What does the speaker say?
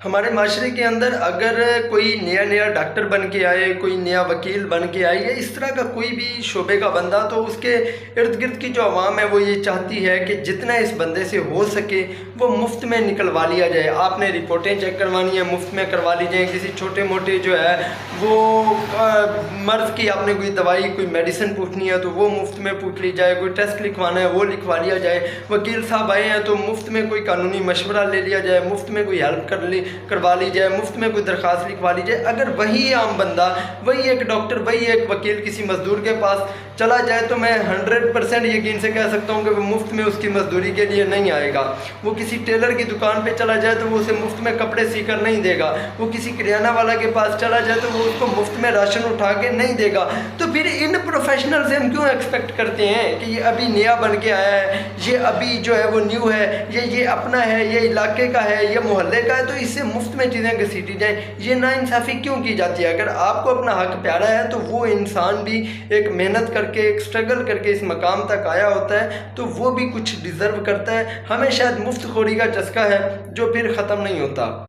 ہمارے معاشرے کے اندر اگر کوئی نیا ڈاکٹر بن کے آئے، کوئی نیا وکیل بن کے آئے یا اس طرح کا کوئی بھی شعبے کا بندہ، تو اس کے ارد گرد کی جو عوام ہے وہ یہ چاہتی ہے کہ جتنا اس بندے سے ہو سکے وہ مفت میں نکلوا لیا جائے۔ آپ نے رپورٹیں چیک کروانی ہیں، مفت میں کروا لی جائیں۔ کسی چھوٹے موٹے جو ہے وہ مرض کی آپ نے کوئی دوائی، کوئی میڈیسن پوچھنی ہے تو وہ مفت میں پوچھ لی جائے، کوئی ٹیسٹ لکھوانا ہے وہ لکھوا لیا جائے۔ وکیل صاحب آئے ہیں تو مفت میں کوئی قانونی مشورہ لے لیا جائے، مفت میں کوئی ہیلپ کروا لی جائے، مفت میں کوئی درخواست لکھوا لی جائے۔ اگر وہی عام بندہ، وہی ایک ڈاکٹر، وہی ایک وکیل کسی مزدور کے پاس چلا جائے تو میں 100% یقین سے کہہ سکتا ہوں کہ وہ مفت میں اس کی مزدوری کے لیے نہیں آئے گا۔ وہ کسی ٹیلر کی دکان پہ چلا جائے تو وہ اسے مفت میں کپڑے سی کر نہیں دے گا۔ وہ کسی کریانہ والا کے پاس چلا جائے تو وہ اس کو مفت میں راشن اٹھا کے نہیں دے گا۔ تو پھر ان پروفیشنل سے ہم کیوں ایکسپیکٹ کرتے ہیں کہ یہ ابھی نیا بن کے آیا ہے، یہ ابھی جو ہے وہ نیو ہے، یہ اپنا ہے، یہ علاقے کا ہے، یہ محلے کا ہے، تو اس سے مفت میں چیزیں گھسیٹی جائیں؟ یہ ناانصافی کیوں کی جاتی ہے؟ اگر آپ کو اپنا حق پیارا ہے تو وہ انسان بھی ایک محنت کر کے، ایک سٹرگل کر کے اس مقام تک آیا ہوتا ہے تو وہ بھی کچھ ڈیزرو کرتا ہے۔ ہمیں شاید مفت خوری کا چسکا ہے جو پھر ختم نہیں ہوتا۔